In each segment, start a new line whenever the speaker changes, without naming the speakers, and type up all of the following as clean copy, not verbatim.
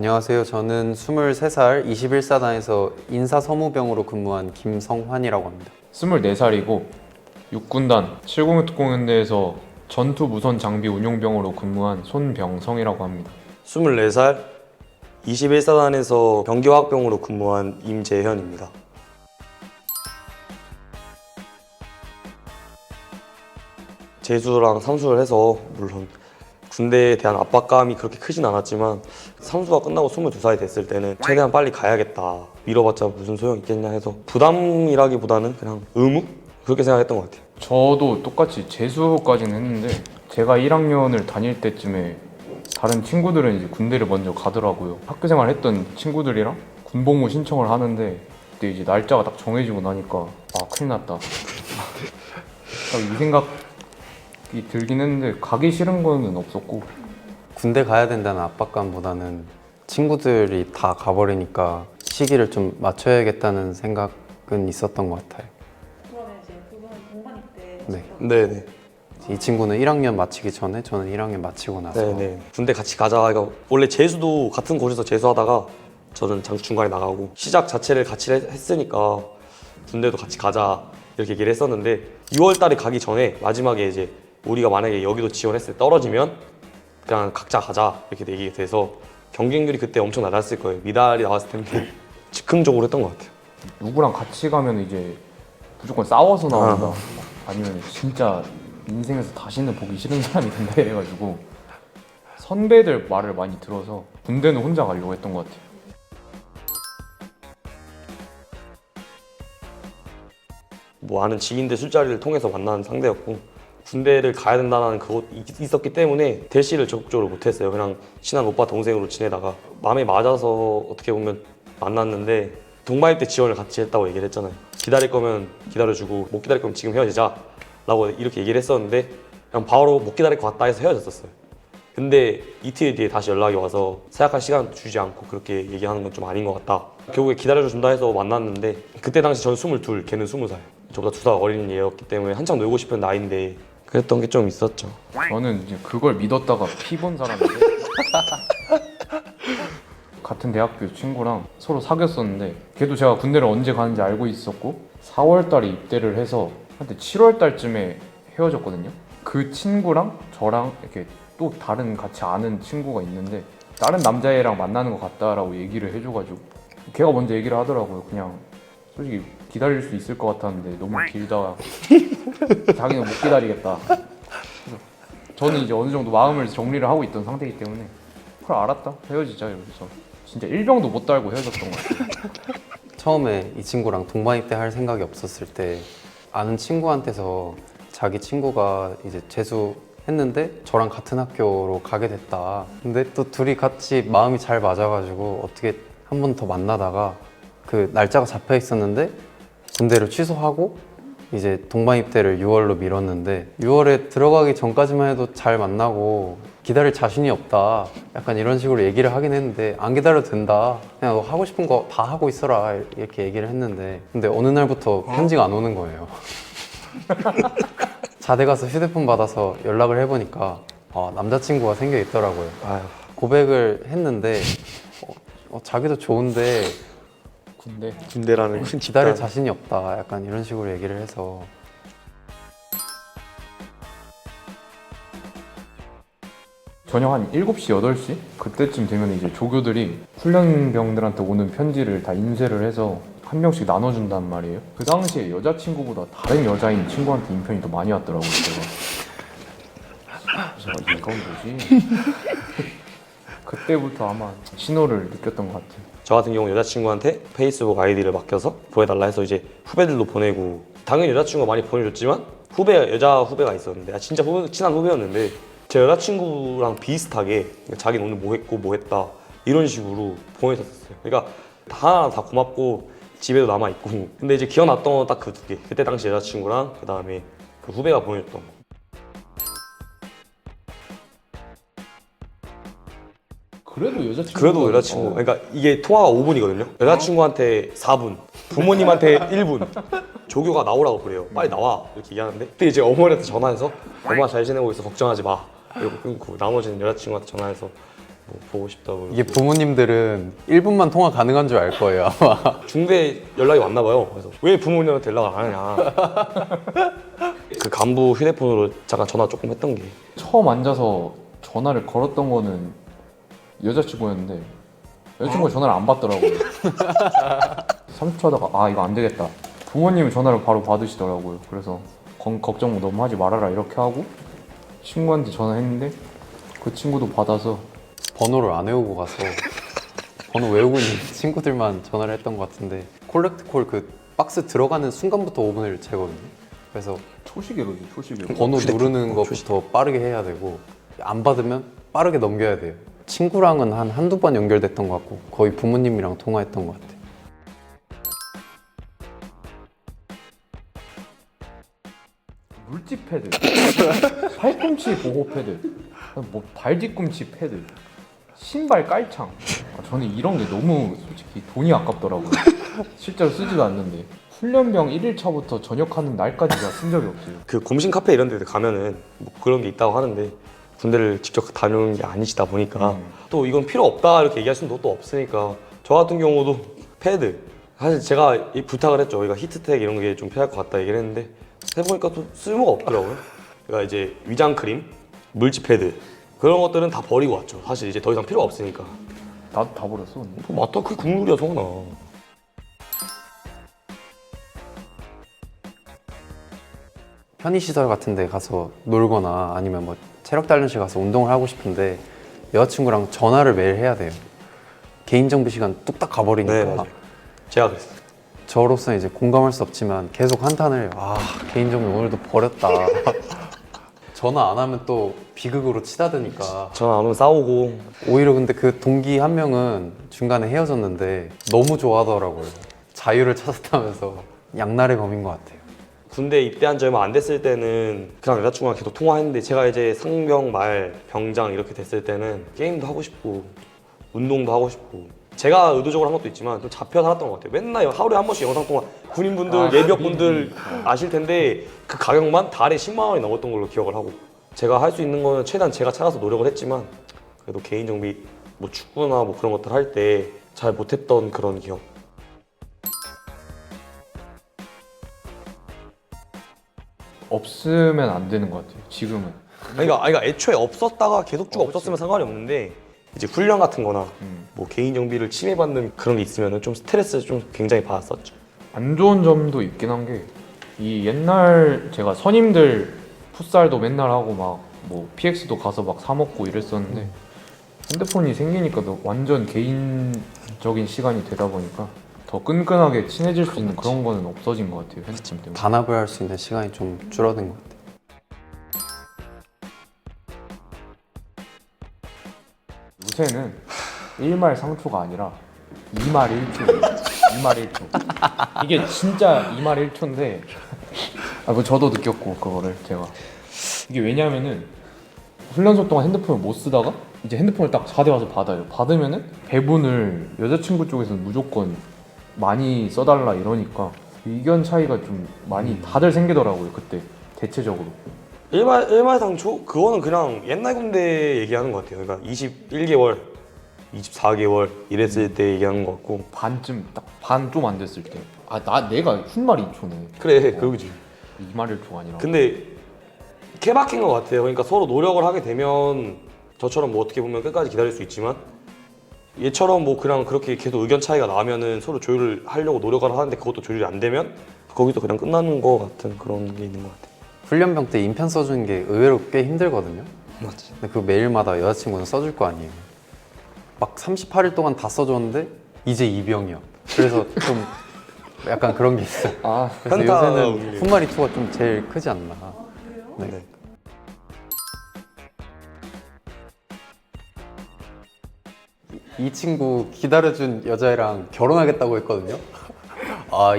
안녕하세요. 저는 23살 21사단에서 인사서무병으로 근무한 김성환이라고 합니다.
24살이고 육군단 70특공연대에서 전투 무선 장비 운용병으로 근무한 손병성이라고 합니다.
24살 21사단에서 병기화학병으로 근무한 임재현입니다. 재수랑 삼수를 해서 물론 군대에 대한 압박감이 그렇게 크진 않았지만 삼수가 끝나고 22살이 됐을 때는 최대한 빨리 가야겠다. 미뤄봤자 무슨 소용 있겠냐 해서 부담이라기보다는 그냥 의무? 그렇게 생각했던 것 같아요.
저도 똑같이 재수까지는 했는데 제가 1학년을 다닐 때쯤에 다른 친구들은 이제 군대를 먼저 가더라고요. 학교생활 했던 친구들이랑 군복무 신청을 하는데 그때 이제 날짜가 딱 정해지고 나니까 아 큰일 났다. 딱 이 생각이 들긴 했는데 가기 싫은 거는 없었고
군대 가야 된다는 압박감보다는 친구들이 다 가버리니까 시기를 좀 맞춰야겠다는 생각은 있었던 것 같아요.
그러면 이제 두 분은 동반 입대
네.
네네.
이 친구는 1학년 마치기 전에 저는 1학년 마치고 나서
네네. 군대 같이 가자. 그러니까 원래 재수도 같은 곳에서 재수하다가 저는 중간에 나가고 시작 자체를 같이 했으니까 군대도 같이 가자 이렇게 얘기를 했었는데 6월 달에 가기 전에 마지막에 이제 우리가 만약에 여기도 지원했을 때 떨어지면 그냥 각자 가자 이렇게 얘기가 돼서 경쟁률이 그때 엄청 낮았을 거예요. 미달이 나왔을 텐데 즉흥적으로 했던 것 같아요.
누구랑 같이 가면 이제 무조건 싸워서 나온다. 아니면 진짜 인생에서 다시는 보기 싫은 사람이 된다 이래가지고 선배들 말을 많이 들어서 군대는 혼자 가려고 했던 것 같아요.
뭐 아는 지인들 술자리를 통해서 만나는 상대였고 군대를 가야 된다는 그것 있었기 때문에 대시를 적극적으로 못했어요. 그냥 친한 오빠 동생으로 지내다가 마음에 맞아서 어떻게 보면 만났는데 동반입 때 지원을 같이 했다고 얘기를 했잖아요. 기다릴 거면 기다려주고 못 기다릴 거면 지금 헤어지자 라고 이렇게 얘기를 했었는데 그냥 바로 못 기다릴 것 같다 해서 헤어졌었어요. 근데 이틀 뒤에 다시 연락이 와서 생각할 시간 주지 않고 그렇게 얘기하는 건 좀 아닌 것 같다. 결국에 기다려준다 해서 만났는데 그때 당시 저는 22, 걔는 20살. 저보다 2살 어린 얘였기 때문에 한창 놀고 싶은 나이인데 그랬던 게 좀 있었죠.
저는 이제 그걸 믿었다가 피 본 사람인데 같은 대학교 친구랑 서로 사귀었었는데 걔도 제가 군대를 언제 가는지 알고 있었고 4월 달에 입대를 해서 한때 7월 달쯤에 헤어졌거든요. 그 친구랑 저랑 이렇게 또 다른 같이 아는 친구가 있는데 다른 남자애랑 만나는 것 같다라고 얘기를 해줘가지고 걔가 먼저 얘기를 하더라고요. 그냥 솔직히 기다릴 수 있을 것 같았는데 너무 길다. 자기는 못 기다리겠다. 그래서 저는 이제 어느 정도 마음을 정리를 하고 있던 상태이기 때문에 그래 알았다 헤어지자 이러면서 진짜 일병도 못 달고 헤어졌던 것 같아요.
처음에 이 친구랑 동반입대 할 생각이 없었을 때 아는 친구한테서 자기 친구가 이제 재수했는데 저랑 같은 학교로 가게 됐다. 근데 또 둘이 같이 마음이 잘 맞아가지고 어떻게 한 번 더 만나다가 그 날짜가 잡혀 있었는데 군대를 취소하고 이제 동반입대를 6월로 미뤘는데 6월에 들어가기 전까지만 해도 잘 만나고 기다릴 자신이 없다 약간 이런 식으로 얘기를 하긴 했는데 안 기다려도 된다 그냥 너 하고 싶은 거 다 하고 있어라 이렇게 얘기를 했는데 근데 어느 날부터 편지가 안 오는 거예요. 자대 가서 휴대폰 받아서 연락을 해보니까 남자친구가 생겨 있더라고요.
아유.
고백을 했는데 자기도 좋은데
군대라는 큰
기다릴
집단.
자신이 없다 약간 이런 식으로 얘기를 해서
저녁 한 7시, 8시? 그때쯤 되면 이제 조교들이 훈련병들한테 오는 편지를 다 인쇄를 해서 한 명씩 나눠준단 말이에요. 그 당시에 여자친구보다 다른 여자인 친구한테 인편이 더 많이 왔더라고요. 제가 이건 뭐지? 그때부터 아마 신호를 느꼈던 것 같아요.
저 같은 경우 여자친구한테 페이스북 아이디를 맡겨서 보내달라 해서 이제 후배들도 보내고 당연히 여자친구가 많이 보내줬지만 여자 후배가 있었는데 진짜 친한 후배였는데 제 여자친구랑 비슷하게 자기는 오늘 뭐 했고 뭐 했다 이런 식으로 보내줬었어요. 그러니까 하나 다 고맙고 집에도 남아있고 근데 이제 기억났던 건 딱 그 2개. 그때 당시 여자친구랑 그 다음에 그 후배가 보내줬던 거. 그래도 여자친구 그러니까 이게 통화가 5분이거든요. 여자친구한테 4분, 부모님한테 1분. 조교가 나오라고 그래요. 빨리 나와 이렇게 얘기하는데 그때 이제 어머니한테 전화해서 엄마 잘 지내고 있어 걱정하지 마 이러고 끊고 나머지는 여자친구한테 전화해서 뭐 보고 싶다고.
이게 부모님들은 1분만 통화 가능한 줄 알 거예요 아마.
중대 연락이 왔나 봐요. 그래서 왜 부모님한테 연락을 안 하냐. 그 간부 휴대폰으로 잠깐 전화 조금 했던 게.
처음 앉아서 전화를 걸었던 거는 여자친구였는데 여자친구가 전화를 안 받더라고요. 30초 하다가 아 이거 안 되겠다. 부모님이 전화를 바로 받으시더라고요. 그래서 걱정 너무 하지 말아라 이렇게 하고 친구한테 전화했는데 그 친구도 받아서
번호를 안 외우고 가서 번호 외우고 있는 친구들만 전화를 했던 것 같은데 콜렉트 콜 그 박스 들어가는 순간부터 5분을 재거든요. 그래서
초시계로지 초시계로.
번호 누르는 것부터 빠르게 해야 되고 안 받으면 빠르게 넘겨야 돼요. 친구랑은 한두 번 연결됐던 것 같고 거의 부모님이랑 통화했던 것 같아요.
물집 패드, 팔꿈치 보호 패드, 뭐 발뒤꿈치 패드, 신발 깔창. 저는 이런 게 너무 솔직히 돈이 아깝더라고요. 실제로 쓰지도 않는데 훈련병 1일차부터 전역하는 날까지 제가 쓴 적이 없어요.
그 공신 카페 이런 데 가면은 뭐 그런 게 있다고 하는데 군대를 직접 다녀오는 게 아니시다 보니까 또 이건 필요 없다 이렇게 얘기하시는 것도 없으니까 저 같은 경우도 패드 사실 제가 이 부탁을 했죠. 저희가 히트텍 이런 게 좀 필요할 것 같다 얘기를 했는데 해보니까 또 쓸모가 없더라고요. 그러니까 이제 위장 크림, 물집 패드 그런 것들은 다 버리고 왔죠. 사실 이제 더 이상 필요가 없으니까.
나도 다 버렸어.
맞다, 그게 국룰이야 성훈아.
편의시설 같은 데 가서 놀거나 아니면 뭐 체력 단련실 가서 운동을 하고 싶은데 여자친구랑 전화를 매일 해야 돼요. 개인정보 시간 뚝딱 가버리니까.
네, 맞아요. 제가 그랬어요.
저로서는 이제 공감할 수 없지만 계속 한탄을 개인정보 오늘도 버렸다. 전화 안 하면 또 비극으로 치닫으니까.
전화 안 오면 싸우고.
오히려 근데 그 동기 한 명은 중간에 헤어졌는데 너무 좋아하더라고요. 자유를 찾았다면서 양날의 검인 것 같아요.
군대 입대한 지 얼마 안 됐을 때는 그냥 여자친구랑 계속 통화했는데 제가 이제 상병 말 병장 이렇게 됐을 때는 게임도 하고 싶고 운동도 하고 싶고 제가 의도적으로 한 것도 있지만 좀 잡혀 살았던 것 같아요. 맨날 하루에 한 번씩 영상 통화 군인분들 예비역분들 아실 텐데 그 가격만 달에 10만 원이 넘었던 걸로 기억을 하고 제가 할 수 있는 거는 최대한 제가 찾아서 노력을 했지만 그래도 개인 정비 뭐 축구나 뭐 그런 것들 할 때 잘 못했던 그런 기억.
없으면 안 되는 것 같아요. 지금은.
그러니까 애초에 없었다가 계속 쭉 없었으면 상관이 없는데 이제 훈련 같은 거나 뭐 개인 정비를 침해받는 그런 게 있으면 좀 스트레스를 좀 굉장히 받았었죠.
안 좋은 점도 있긴 한 게 이 옛날 제가 선임들 풋살도 맨날 하고 막 뭐 PX도 가서 막 사 먹고 이랬었는데 핸드폰이 생기니까 완전 개인적인 시간이 되다 보니까 더 끈끈하게 친해질 수 있는 그런 거는 없어진 것 같아요. 핸드폰 때문에.
단합을 할 수 있는 시간이 좀 줄어든 것 같아요.
요새는 1말 상초가 아니라 2말 1초예요. 2말 1초. 이게 진짜 2말 1초인데 뭐 저도 느꼈고 그거를 제가 이게 왜냐면은 훈련소 동안 핸드폰을 못 쓰다가 이제 핸드폰을 딱 4대 와서 받아요. 받으면은 배분을 여자친구 쪽에서는 무조건 많이 써달라 이러니까 의견 차이가 좀 많이 다들 생기더라고요. 그때 대체적으로.
일말 상초? 그거는 그냥 옛날 군대 얘기하는 것 같아요. 그러니까 21개월, 24개월 이랬을 때 얘기하는 것 같고.
반쯤 딱 반 좀 안 됐을 때. 내가 훈말 2초네.
그래, 그러지.
2말 1초가 아니라.
근데 케바케인 것 같아요. 그러니까 서로 노력을 하게 되면 저처럼 뭐 어떻게 보면 끝까지 기다릴 수 있지만 얘처럼 뭐 그냥 그렇게 계속 의견 차이가 나면은 서로 조율을 하려고 노력을 하는데 그것도 조율이 안 되면 거기서 그냥 끝나는 것 같은 그런 게 있는 것 같아요.
훈련병 때 인편 써주는 게 의외로 꽤 힘들거든요.
맞지.
근데 그 매일마다 여자친구는 써줄 거 아니에요. 막 38일 동안 다 써줬는데 이제 이병이야. 그래서 좀 약간 그런 게 있어요. 그래서
현타
요새는
울리고.
훗마리 투가 좀 제일 크지 않나. 네.
네.
이 친구 기다려준 여자애랑 결혼하겠다고 했거든요.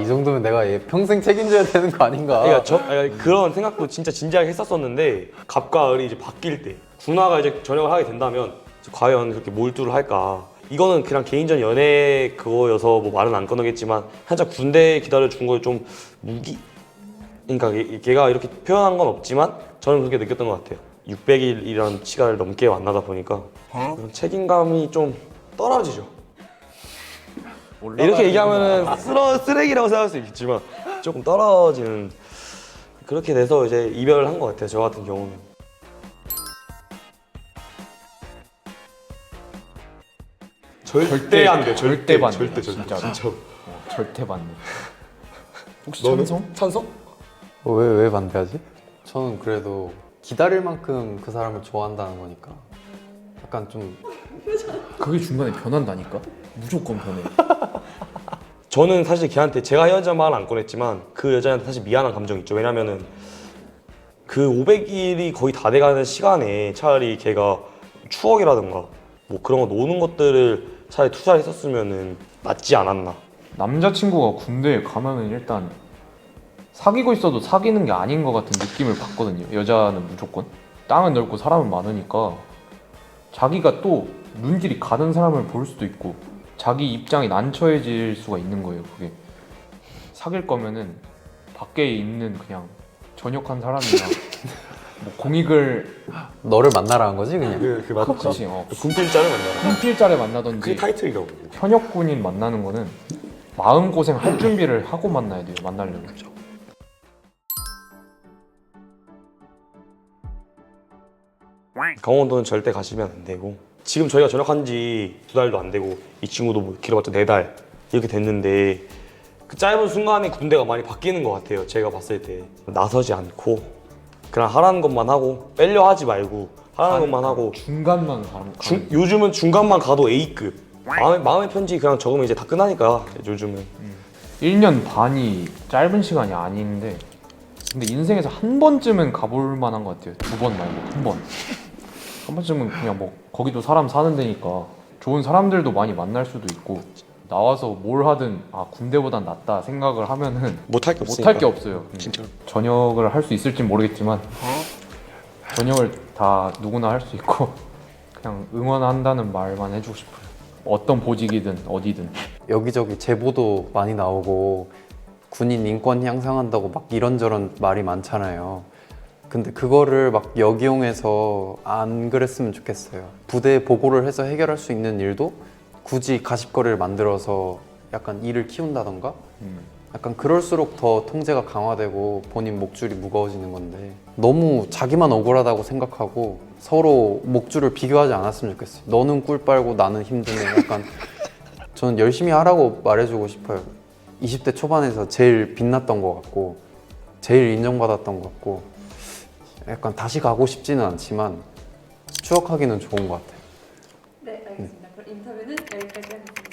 이 정도면 내가 얘 평생 책임져야 되는 거 아닌가.
그러니까 그런 생각도 진짜 진지하게 했었었는데 갑과 을이 이제 바뀔 때 군화가 이제 전역을 하게 된다면 과연 그렇게 몰두를 할까. 이거는 그냥 개인전 연애 그거여서 뭐 말은 안 꺼내겠지만 한참 군대 기다려준 걸 좀 무기 그러니까 걔가 이렇게 표현한 건 없지만 저는 그렇게 느꼈던 것 같아요. 600일이라는 시간을 넘게 만나다 보니까 그런 책임감이 좀 떨어지죠. 이렇게 얘기하면 쓰레기라고 생각할 수 있겠지만 조금 떨어지는 그렇게 돼서 이제 이별을 한 것 같아요. 저 같은 경우는. 절대 안 돼.
절대 반대.
절대
진짜로.
진짜.
절대 반대. 혹시
너는?
찬성?
찬성?
왜 반대하지? 저는 그래도 기다릴 만큼 그 사람을 좋아한다는 거니까 약간 좀
그게 중간에 변한다니까? 무조건 변해.
저는 사실 걔한테 제가 헤어진 말은 안 꺼냈지만 그 여자한테 사실 미안한 감정이 있죠. 왜냐면은 그 500일이 거의 다 돼가는 시간에 차라리 걔가 추억이라든가 뭐 그런 거 노는 것들을 차라리 투자를 했었으면은 낫지 않았나.
남자친구가 군대에 가면은 일단 사귀고 있어도 사귀는 게 아닌 것 같은 느낌을 받거든요. 여자는 무조건. 땅은 넓고 사람은 많으니까 자기가 또 눈길이 가는 사람을 볼 수도 있고 자기 입장이 난처해질 수가 있는 거예요. 그게 사귈 거면은 밖에 있는 그냥 전역한 사람이나 뭐 공익을
너를 만나라는 거지 그냥.
그 맞죠.
그치,
군필자를 만나라.
군필자를 만나든지
그게 타이틀이라고.
현역군인 만나는 거는 마음고생 할 준비를 하고 만나야 돼요. 만나려면.
강원도는 절대 가시면 안 되고 지금 저희가 전역한 지 2달도 안 되고 이 친구도 뭐 길어봤자 4달 이렇게 됐는데 그 짧은 순간에 군대가 많이 바뀌는 것 같아요. 제가 봤을 때 나서지 않고 그냥 하라는 것만 하고 빼려 하지 말고 하라는 것만 하고
중간만 가는
요즘은 중간만 가도 A급 마음의 편지 그냥 적으면 이제 다 끝나니까 요즘은
1년 반이 짧은 시간이 아닌데 근데 인생에서 한 번쯤은 가볼 만한 것 같아요. 2번 말고 한 번. 한 번쯤은 그냥 뭐 거기도 사람 사는 데니까 좋은 사람들도 많이 만날 수도 있고 나와서 뭘 하든 아 군대보단 낫다 생각을 하면은
못할 게 없으니까.
못할 게 없어요.
진짜로.
전역을 할 수 있을진 모르겠지만 전역을 다 누구나 할 수 있고 그냥 응원한다는 말만 해주고 싶어요. 어떤 보직이든 어디든.
여기저기 제보도 많이 나오고 군인 인권 향상한다고 막 이런저런 말이 많잖아요. 근데 그거를 막 역이용해서 안 그랬으면 좋겠어요. 부대에 보고를 해서 해결할 수 있는 일도 굳이 가십거리를 만들어서 약간 일을 키운다던가 약간 그럴수록 더 통제가 강화되고 본인 목줄이 무거워지는 건데 너무 자기만 억울하다고 생각하고 서로 목줄을 비교하지 않았으면 좋겠어요. 너는 꿀 빨고 나는 힘드네. 약간 저는 열심히 하라고 말해주고 싶어요. 20대 초반에서 제일 빛났던 것 같고 제일 인정받았던 것 같고 약간 다시 가고 싶지는 않지만 추억하기는 좋은 것 같아요.
네, 알겠습니다. 그럼 인터뷰는 여기까지 하겠습니다.